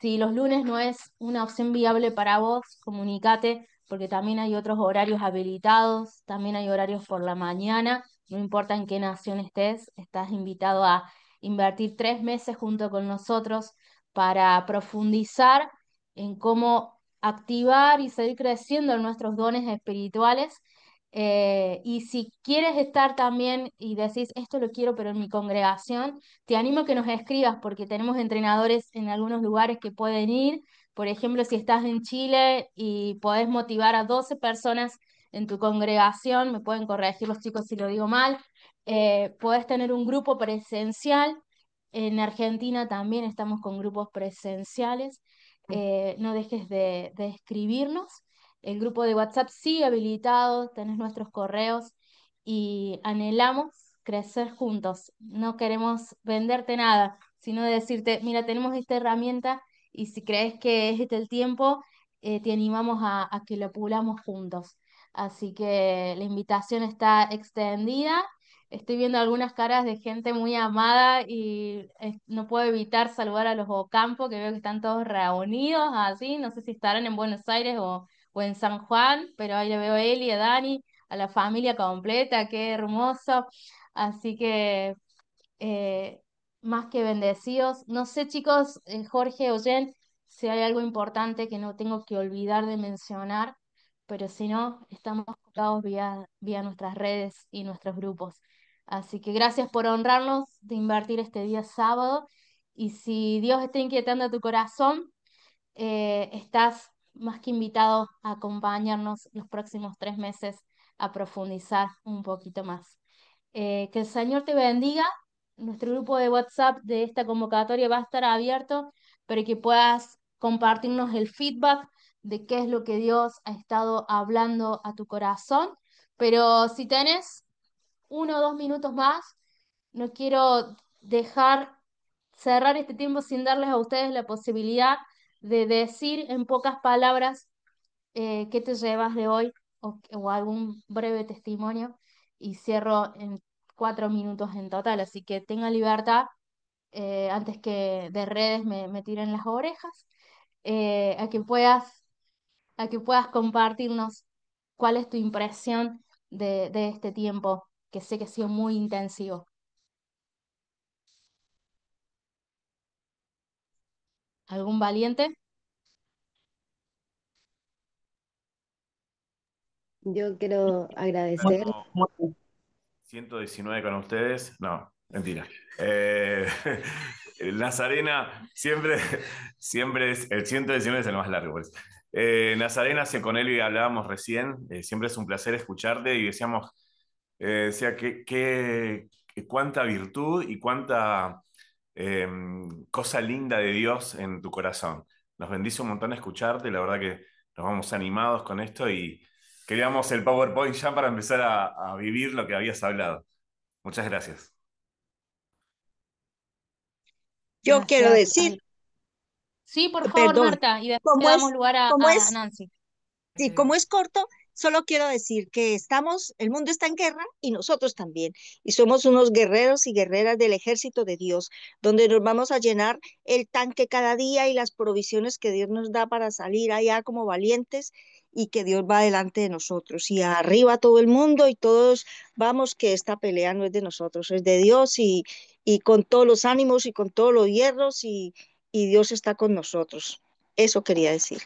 si los lunes no es una opción viable para vos, comunícate, porque también hay otros horarios habilitados, también hay horarios por la mañana, no importa en qué nación estés, estás invitado a invertir 3 meses junto con nosotros para profundizar en cómo activar y seguir creciendo en nuestros dones espirituales y si quieres estar también y decís, esto lo quiero, pero en mi congregación, te animo a que nos escribas porque tenemos entrenadores en algunos lugares que pueden ir. Por ejemplo, si estás en Chile y podés motivar a 12 personas en tu congregación, me pueden corregir los chicos si lo digo mal, podés tener un grupo presencial. En Argentina también estamos con grupos presenciales. No dejes de escribirnos. El grupo de WhatsApp sigue habilitado, tenés nuestros correos y anhelamos crecer juntos. No queremos venderte nada, sino decirte, mira, tenemos esta herramienta y si crees que es este el tiempo, te animamos a que lo pulamos juntos. Así que la invitación está extendida. Estoy viendo algunas caras de gente muy amada y no puedo evitar saludar a los Ocampo, que veo que están todos reunidos así. No sé si estarán en Buenos Aires o en San Juan, pero ahí le veo a Eli, a Dani, a la familia completa, qué hermoso. Así que eh, más que bendecidos. No sé, chicos, Jorge o Jen, si hay algo importante que no tengo que olvidar de mencionar, pero si no, estamos conectados vía nuestras redes y nuestros grupos. Así que gracias por honrarnos de invertir este día sábado. Y si Dios está inquietando tu corazón, estás más que invitado a acompañarnos los próximos 3 meses a profundizar un poquito más. Que el Señor te bendiga. Nuestro grupo de WhatsApp de esta convocatoria va a estar abierto para que puedas compartirnos el feedback de qué es lo que Dios ha estado hablando a tu corazón. Pero si tenés 1 o 2 minutos más, no quiero dejar cerrar este tiempo sin darles a ustedes la posibilidad de decir en pocas palabras qué te llevas de hoy o algún breve testimonio y cierro en 4 minutos en total, así que tenga libertad antes que de redes me tiren las orejas, eh, a que puedas, a que puedas compartirnos cuál es tu impresión de este tiempo, que sé que ha sido muy intensivo. ¿Algún valiente? Yo quiero agradecer. 119 con ustedes. No, mentira. Eh, Nazarena siempre es, el 119 es el más largo, pues. Nazarena, con él y hablábamos recién, siempre es un placer escucharte y decíamos, decía cuánta virtud y cuánta eh, cosa linda de Dios en tu corazón. Nos bendice un montón escucharte, la verdad que nos vamos animados con esto y queríamos el PowerPoint ya para empezar a vivir lo que habías hablado. Muchas gracias. Yo quiero Gracias. decir, Sí, por favor, perdón, Marta, y después le como damos es, lugar como a es Nancy. Sí, como es corto, solo quiero decir que el mundo está en guerra y nosotros también. Y somos unos guerreros y guerreras del ejército de Dios, donde nos vamos a llenar el tanque cada día y las provisiones que Dios nos da para salir allá como valientes y que Dios va delante de nosotros. Y arriba todo el mundo y todos vamos, que esta pelea no es de nosotros, es de Dios y con todos los ánimos y con todos los hierros y Dios está con nosotros. Eso quería decir.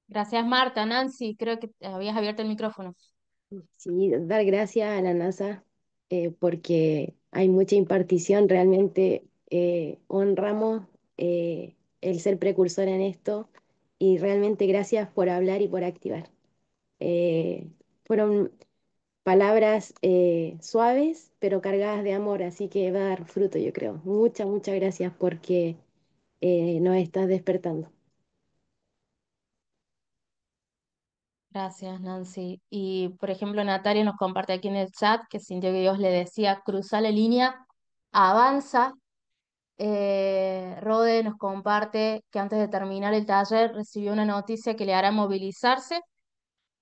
Gracias, Marta. Nancy, creo que habías abierto el micrófono. Sí, dar gracias a la NASA porque hay mucha impartición, realmente honramos el ser precursor en esto y realmente gracias por hablar y por activar. Fueron palabras suaves pero cargadas de amor, así que va a dar fruto, yo creo. Muchas gracias porque nos estás despertando. Gracias, Nancy. Y, por ejemplo, Natalia nos comparte aquí en el chat que sintió que Dios le decía, cruza la línea, avanza. Rode nos comparte que antes de terminar el taller recibió una noticia que le hará movilizarse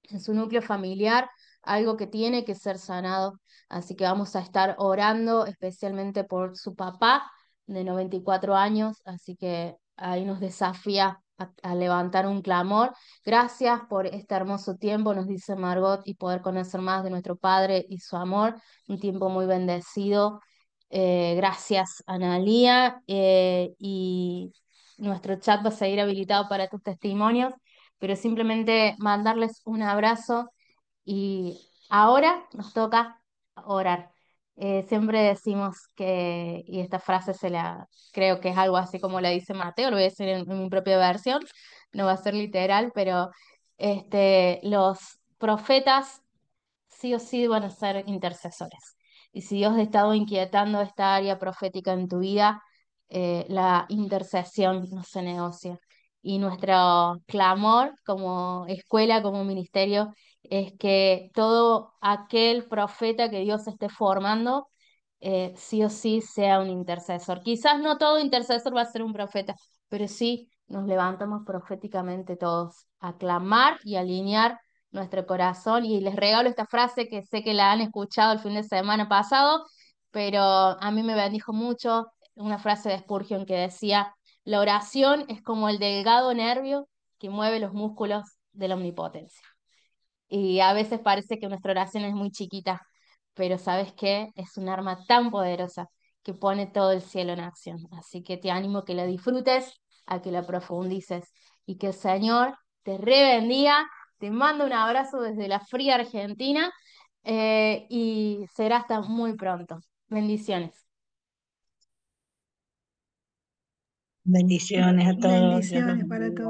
en su núcleo familiar, algo que tiene que ser sanado. Así que vamos a estar orando especialmente por su papá de 94 años, así que ahí nos desafía a levantar un clamor. Gracias por este hermoso tiempo, nos dice Margot, y poder conocer más de nuestro Padre y su amor, un tiempo muy bendecido. Gracias, Analía, y nuestro chat va a seguir habilitado para tus testimonios, pero simplemente mandarles un abrazo y ahora nos toca orar. Siempre decimos que, y esta frase creo que es algo así como la dice Mateo, lo voy a decir en mi propia versión, no va a ser literal, pero los profetas sí o sí van a ser intercesores. Y si Dios ha estado inquietando esta área profética en tu vida, la intercesión no se negocia. Y nuestro clamor como escuela, como ministerio, es que todo aquel profeta que Dios esté formando, sí o sí sea un intercesor. Quizás no todo intercesor va a ser un profeta, pero sí nos levantamos proféticamente todos a clamar y a alinear nuestro corazón. Y les regalo esta frase que sé que la han escuchado el fin de semana pasado, pero a mí me bendijo mucho, una frase de Spurgeon que decía, la oración es como el delgado nervio que mueve los músculos de la omnipotencia. Y a veces parece que nuestra oración es muy chiquita, pero ¿sabes qué? Es un arma tan poderosa que pone todo el cielo en acción. Así que te animo a que la disfrutes, a que la profundices y que el Señor te rebendiga. Te mando un abrazo desde la fría Argentina y será hasta muy pronto. Bendiciones. Bendiciones a todos. Dios los Bendiciones para bendiga. todos.